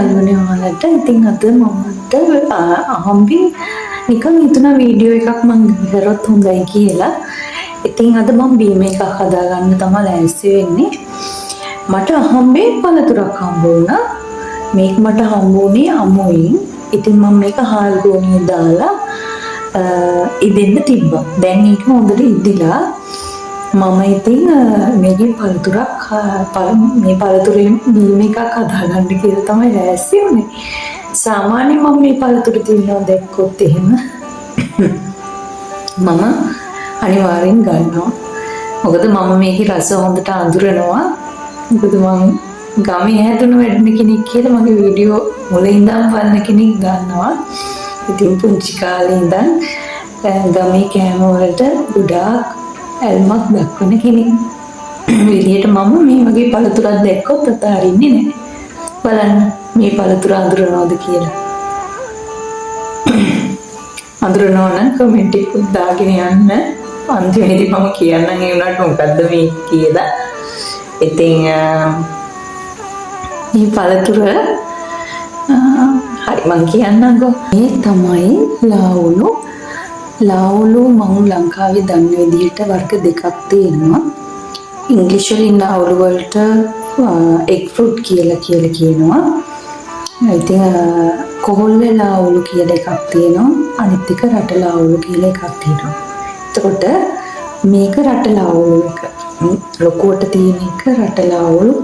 යාළුවනේ ඔයාලට. ඉතින් අද මමත් අහම්බින් නිකන් හිතුණා වීඩියෝ එකක් මම කරොත් හොඳයි කියලා. ඉතින් අද මම බීම එකක් හදාගන්න තමයි ලෑස්ති වෙන්නේ. මට අහම්බේ පළතුරක් හම්බ වුණා. මේක මට හම්බ වුණේ අමුයින්. ඉතින් මම මේක හාල් ගෝනියේ දාලා ඉදෙන්න තිබ්බා. දැන් ඒක හොඳට ඉදිලා මම ඉතින් මේකේ පළතුරක් මේ පළතුරෙන් බීම එකක් හදාගන්න කියලා තමයි ලෑස්ති වුනේ. සාමාන්‍යයෙන් මම මේ පළතුර තියනවා දැක්කොත් එහෙම මම අනිවාර්යෙන් ගන්නවා. මොකද මම මේකේ රස හොඳට අඳුරනවා. මොකද මම ගමේ හැදුණු වැඩන කෙනෙක් කියලා මගේ වීඩියෝ වල ඉඳන් බලන කෙනෙක් ගන්නවා. ඉතින් පුංචි කාලේ ඉඳන් ගමේ කෑම වලට ගොඩාක් ඇල්මක් දක්වන කෙනෙක් විදියට මම මේ වගේ පළතුරක් දැක්කොත් අතාරින්නේ නැහැ. බලන්න මේ පළතුර අඳුරනවද කියලා. අඳුරනවා නම් කමෙන්ට් එකක් දාගෙන යන්න. අන්තිමේදී මම කියන්නම් ඒ උනාට මොකද්ද මේ කියලා. ඉතින් මේ පළතුර හරි මම කියන්නම්කෝ. මේ තමයි ලාවුලු මම ලංකාවේ දන්න විදිහට වර්ග දෙකක් තියෙනවා. ඉංග්‍රීසි වලින් ලාවුලු වලට එග් ෆෘට් කියලා කියනවා. ඉතින් කොහොල්ල ලාවුලු කියලා එකක් තියෙනවා. අනිත් එක රට ලාවුලු කියලා එකක් තියෙනවා. එතකොට මේක රට ලාවුලු එක. ලොකුවට තියෙන එක රට ලාවුලු.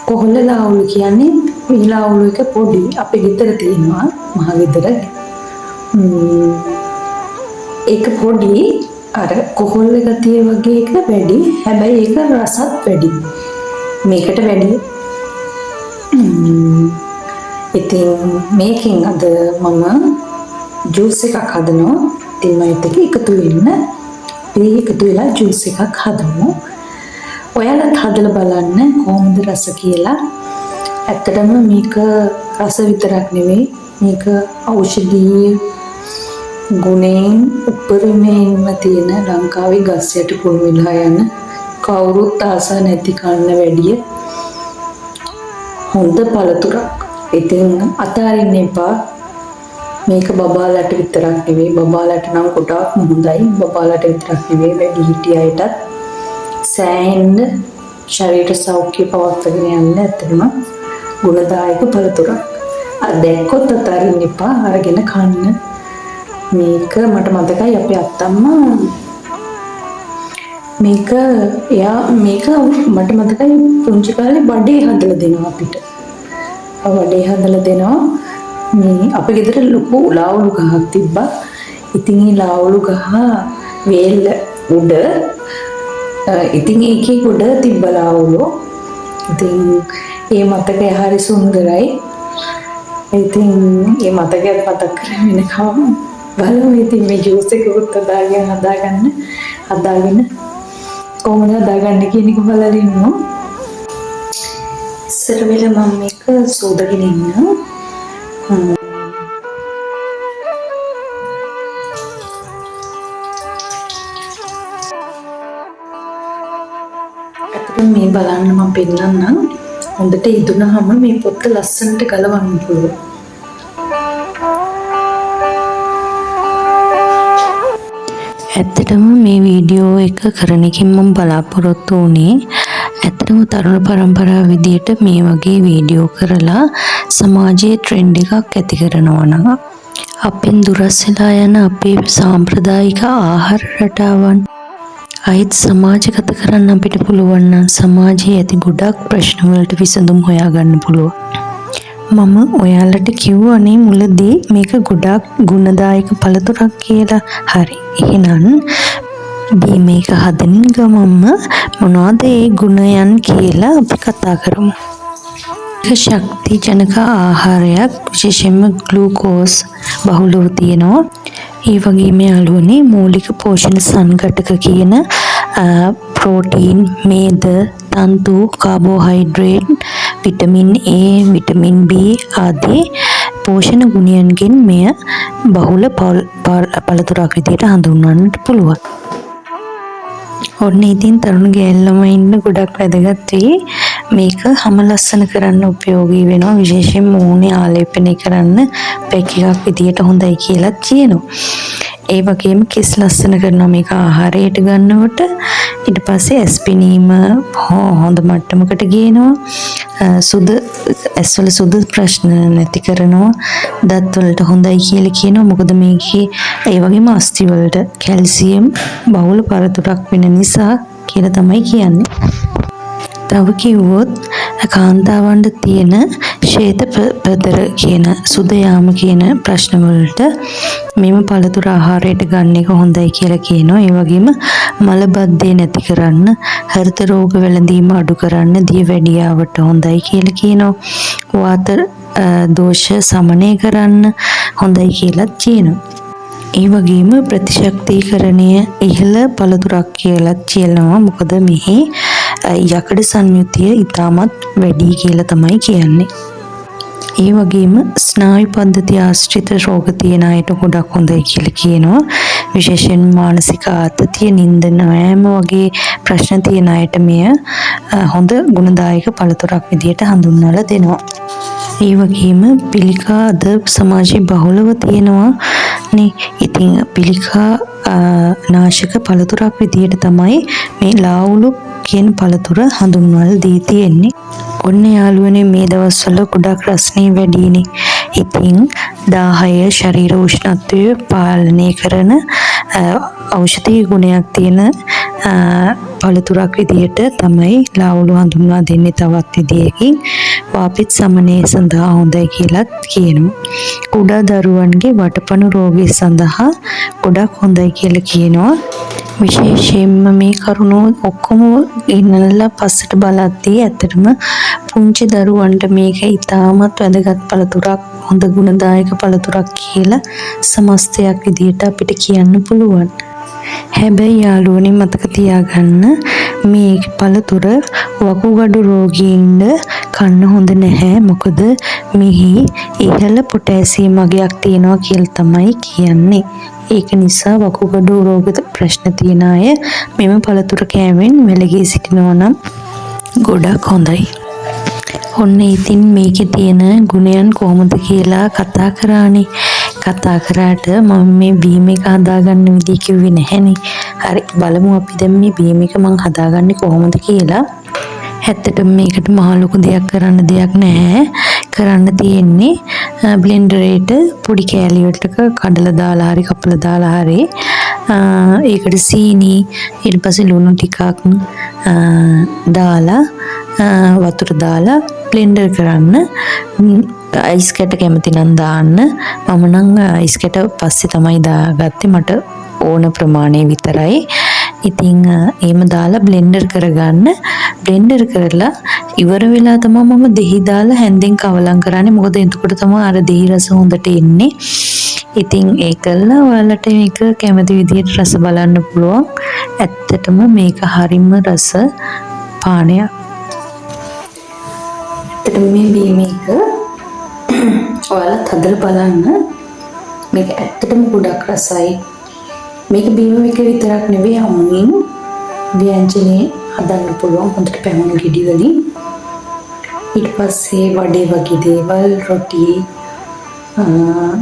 කොහොල්ල ලාවුලු කියන්නේ මේ ලාවුලු එක පොඩි අපේ ගෙදර තියෙනවා මහ ගෙදර. ඒක පොඩි අර කොහොල්ල ගතිය වගේ එක වැඩි. හැබැයි ඒක රසත් වැඩි. මේකට වැඩි. ඉතින් මේකෙන් අද මම ජූස් එකක් හදනවා. ඉතින් මම ඒක එකතු වෙන්න අපි එකතු වෙලා ජූස් එකක් හදමු. ඔයාලත් හදලා බලන්න කොහොමද රස කියලා. ඇත්තටම මේක රස විතරක් නෙවෙයි. මේක ඖෂධීය ගුණයෙන් උපරිමයෙන්ම තියෙන ලංකාවේ ගස් යට කුණු වෙලා යන කවුරුත් ආස නැති කන්න වැඩිය හොඳ පළතුරක්. ඉතින් අතාරින්න එපා. මේක බබාලට විතරක් නෙවෙයි. බබාලට නම් ගොඩාක් හොඳයි. බබාලට විතරක් නෙවෙයි වැඩි හිටියයටත් සෑහෙන්න ශරීර සෞඛ්‍ය පවත්වාගෙන යන්න ඇත්තටම ගුණදායක පළතුරක්. දැක්කොත් අතාරින්න එපා. අරගෙන කන්න. මේක මට මතකයි අපේ අත්තම්මා මේක මට මතකයි පුංචි කාලේ බඩේ හදලා දෙනවා අපිට. බඩේ හදලා දෙනවා. මේ අපේ ගෙදර ලොකු ලාවුලු ගහක් තිබ්බා. ඉතින් ඒ ලාවුලු ගහ වේල උඩ ඉතින් ඒකේ උඩ තිබ්බ ලාවුලු. ඉතින් ඒ මතකය හරි සුන්දරයි. ඉතින් ඒ මතකයත් මතක් කරගෙන බලමු ඉතින් මේ ජූස් එක උත් හදාගෙන කොහොමද හදාගන්නේ කියන එක බලලා ඉන්නු. ඉස්සර වෙලා මම මේක සෝදාගෙන ඉන්නවා. අතට මේ බලන්න මම පෙන්නන්නම්. හොඳට ඉදුණාම මේ පොත්ත ලස්සනට ගලවන්න පුළුවන්. ඇත්තටම මේ වීඩියෝ එක කරන එකෙන් මම බලාපොරොත්තු වුණේ ඇත්තටම තරුණ පරම්පරාව විදියට මේ වගේ වීඩියෝ කරලා සමාජයේ ට්‍රෙන්ඩ් එකක් ඇති කරනවා නම් අපෙන් දුරස් වෙලා යන අපේ සාම්ප්‍රදායික ආහාර රටාවන් අයිත් සමාජගත කරන්න අපිට පුළුවන් නම් සමාජයේ ඇති ගොඩක් ප්‍රශ්න වලට විසඳුම් හොයාගන්න පුළුවන්. මම ඔයාලට කිව්වනේ මුලදී මේක ගොඩාක් ගුණදායක පළතුරක් කියලා. හරි. එහෙනම් බීම එක හදන ගමන්ම මොනවද ඒ ගුණයන් කියලා අපි කතා කරමු. ශක්තිජනක ආහාරයක් විශේෂයෙන්ම ග්ලූකෝස් බහුලව තියෙනවා. ඒ වගේම යාළුවනේ මූලික පෝෂණ සංඝටක කියන ප්‍රෝටීන්, මේද, තන්තු, carbohydrate, vitamin A, vitamin B ආදී පෝෂණ ගුණයන්ගෙන් මෙය බහුල පළතුරක් විදිහට හඳුන්වන්නට පුළුවන්. ඔන්න ඉතින් තරුණ ගෑල් ළමයින්ට ගොඩක් වැදගත් වෙයි මේක හැම ලස්සන කරන්න උපයෝගී වෙනවා. විශේෂයෙන් මූණේ ආලේපනය කරන්න පැක් එකක් විදියට හොඳයි කියලා කියනවා. ඒ වගේම කෙස් ලස්සන කරනවා මේක ආහාරයට ගන්නකොට. ඊට පස්සේ ඇස් පෙනීම හොඳ මට්ටමකට ගේනවා. ඇස්වල සුදු ප්‍රශ්න නැති කරනවා. දත් වලට හොඳයි කියලා කියනවා. මොකද මේකේ ඒ වගේම අස්ථි වලට කැල්සියම් බහුල පරතරක් වෙන නිසා කියලා තමයි කියන්නේ. තව කිව්වොත් කාන්තාවන්ට තියෙන ශ්වේත ප්‍රදර කියන සුද යාම කියන ප්‍රශ්න වලට මෙම පළතුරු ආහාරයට ගන්න එක හොඳයි කියලා කියනවා. ඒ වගේම මලබද්ධය නැති කරන්න, හෘද රෝග වැළඳීම අඩු කරන්න, දියවැඩියාවට හොඳයි කියලා කියනවා. වාත දෝෂ සමනය කරන්න හොඳයි කියලා කියනවා. ඒ වගේම ප්‍රතිශක්තිකරණය ඉහළ පළතුරක් කියලා කියනවා. මොකද මෙහි යකඩ සංයුතිය ඉතාමත් වැඩි කියලා තමයි කියන්නේ. ඒ වගේම ස්නායු පද්ධතිය ආශ්‍රිත රෝග තියෙන අයට ගොඩක් හොඳයි කියලා කියනවා. විශේෂයෙන් මානසික ආතතිය, නිින්ද නොයෑම වගේ ප්‍රශ්න තියෙන අයට මෙය හොඳ ගුණදායක පළතුරක් විදියට හඳුන්වලා දෙනවා. ඒ වගේම පිළිකා අද සමාජයේ බහුලව තියෙනවා නේ. ඉතින් පිළිකා නාශක පළතුරක් විදියට තමයි මේ ලාවුලු කියන පළතුර හඳුන්වලා දී තියෙන්නේ. ඔන්න යාළුවනේ මේ දවස්වල ගොඩක් රස්නේ වැඩිනේ. ඉතින් 10 ශරීර උෂ්ණත්වය පාලනය කරන ඖෂධීය ගුණයක් තියෙන පළතුරක් විදියට තමයි ලාවුලු හඳුන්වා දෙන්නේ. තවත් විදියකින් වාපිත් සමනය සඳහා හොඳයි කියලා කියනවා. කුඩා දරුවන්ගේ වටපණු රෝගය සඳහා ගොඩක් හොඳයි කියලා කියනවා. විශේෂයෙන්ම මේ කරුණු ඔක්කොම ඉන්නලා පස්සට බලද්දී ඇත්තටම පුංචි දරුවන්ට මේක ඉතාමත් වැදගත් පළතුරක්, හොඳ ගුණදායක පළතුරක් කියලා සමස්තයක් විදියට අපිට කියන්න පුළුවන්. හැබැයි යාළුවනේ මතක තියාගන්න මේ පළතුර වකුගඩු රෝගීන්ට කන්න හොඳ නැහැ. මොකද මෙහි ඉහළ පොටෑසියම් වගයක් තියෙනවා කියලා තමයි කියන්නේ. ඒක නිසා වකුගඩු රෝග ප්‍රශ්න තියෙන අය මෙම පළතුර කෑමෙන් වැළකී සිටිනවා නම් ගොඩක් හොඳයි. ඔන්න ඉතින් මේකේ තියෙන ගුණයන් කොහොමද කියලා කතා කරානේ. කතා කරාට මම මේ බීම එක හදාගන්න විදිහ කිව්වේ නැහැනේ. හරි බලමු අපි දැන් මේ බීම එක මම හදාගන්නේ කොහොමද කියලා. ඇත්තටම මේකට මහ ලොකු දෙයක් කරන්න දෙයක් නැහැ. කරන්න තියෙන්නේ බ්ලෙන්ඩරේට පොඩි කෑලි වලටක කඩලා දාලා හරි කපලා දාලා හරි ඒකට සීනි ඊට පස්සේ ලුණු ටිකක් දාලා වතුර දාලා බ්ලෙන්ඩර් කරන්න. අයිස් කැට කැමති නම් දාන්න. මම නම් අයිස් කැට පස්සේ තමයි දාගත්තේ. මට ඕන ප්‍රමාණය විතරයි. ඉතින් එහෙම දාලා බ්ලෙන්ඩර් කරගන්න. බ්ලෙන්ඩර් කරලා ඉවර වෙලා තමයි මම දෙහි දාලා හැන්දෙන් කවලම් කරන්නේ. මොකද එතකොට තමයි අර දෙහි රස හොඳට එන්නේ. ඉතින් ඒකලා ඔයාලට මේක කැමති විදිහට රස බලන්න පුළුවන්. ඇත්තටම මේක හරිම රස පානයක්. ඇත්තටම මේ බීම එක ඔයාලා හදලා බලන්න. මේක ඇත්තටම ගොඩක් රසයි. මේක බීම එක විතරක් නෙවෙයි අමුමින් ව්‍යංජනේ හදන්න පුළුවන් හොඳට පැමුණු ගෙඩි වලින්. ඊට පස්සේ වඩේ වගේ දේවල්, රොටි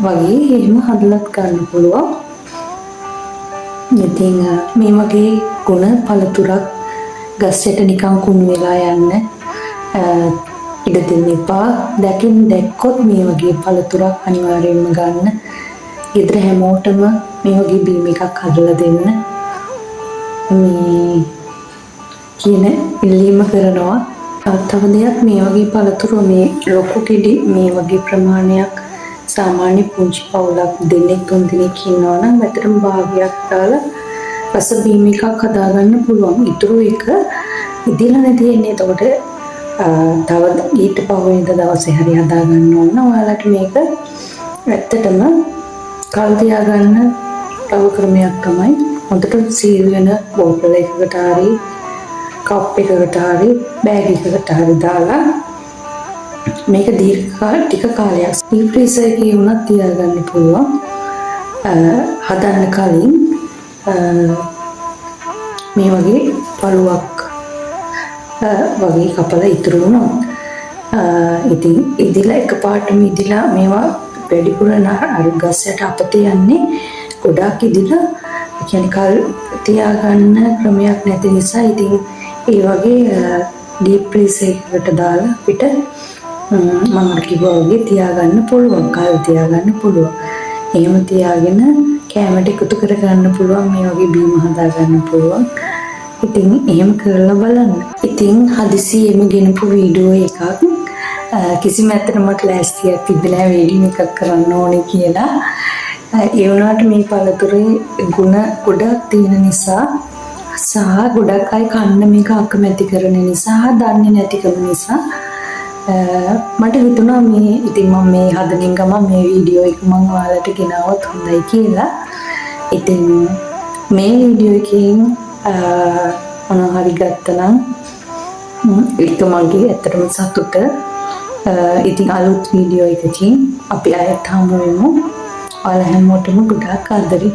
වගේ එහෙම හදලත් ගන්න පුළුවන්. ඉතින් මේ වගේ ගුණ පළතුරක් ගස්සට නිකන් කුණු වෙලා යන්න ඉඩ දෙන්න එපා. දැක්කොත් මේ වගේ පළතුරක් අනිවාර්යයෙන්ම ගන්න. ගෙදර හැමෝටම මේ වගේ බීම එකක් හදලා දෙන්න. මේ කියන ඉල්ලීම කරනවා. තව දෙයක් මේ වගේ පළතුරු මේ ලොකු ගෙඩි මේ වගේ ප්‍රමාණයක් සාමාන්‍ය පුංචි පවුලක් දෙනෙක් තුන් දෙනෙක් ඉන්නවා නම් ඇත්තටම භාගයක් දාලා රස බීම එකක් හදාගන්න පුළුවන්. ඊටු එක ඉදිලා නැතිනේ. එතකොට තව ඊට පහුවෙනිද දවසේ හරි හදාගන්න ඕන. ඔයාලට මේක ඇත්තටම කල් තියාගන්න තව ක්‍රමයක් තමයි හොඳට සීල් වෙන බෝතල් එකකට හරි කප් එකකට හරි බෑග් එකකට හරි දාලා මේක ටික කාලයක් ඩීප් ෆ්‍රීසර් එකේ වුණත් තියාගන්න පුළුවන්. හදන්න කලින් මේ වගේ පළුවක් වගේ කපලා ඉතුරු වුණොත් ඉතින් ඉදිලා එකපාරටම ඉදිලා මේවා වැඩිපුර අර ගස් යට අපතේ යන්නේ ගොඩාක් ඉදිලා කියන්නේ කල් තියාගන්න ක්‍රමයක් නැති නිසා ඉතින් ඒ වගේ ඩීප් ෆ්‍රීසර් එකකට දාලා අපිට මම කිව්වා වගේ තියාගන්න පුළුවන් කල් තියාගන්න පුළුවන්. එහෙම තියාගෙන කැමරට එකතු කරගන්න පුළුවන් මේ වගේ බීම හදාගන්න පුළුවන්. ඉතින් එහෙම කරලා බලන්න. ඉතින් හදිසියෙම ගෙනපු වීඩියෝ එකක් කිසිම ඇත්තටම මට ලෑස්තියක් තිබ්බේ නැහැ වීඩියෝ එකක් කරන්න ඕනේ කියලා. ඒ වුණාට මේ පළතුරේ ಗುಣ ගොඩක් තියෙන නිසා සහ ගොඩක් අය කන්න මේක අකමැති කරන නිසා දන්නේ නැතිකම නිසා මට හිතුණා මේ ඉතින් මම මේ හදනින් ගමන් මේ වීඩියෝ එක මම ඔයාලට ගෙනාවොත් හොඳයි කියලා. ඉතින් මේ වීඩියෝ එකෙන් මොනවා හරි ගත්තා නම් ඒක මගේ ඇත්තටම සතුට. ඉතින් අලුත් වීඩියෝ එකකින් අපි ආයෙත් හමු වෙමු. ඔයාලා හැමෝටම ගොඩාක් ආදරේ.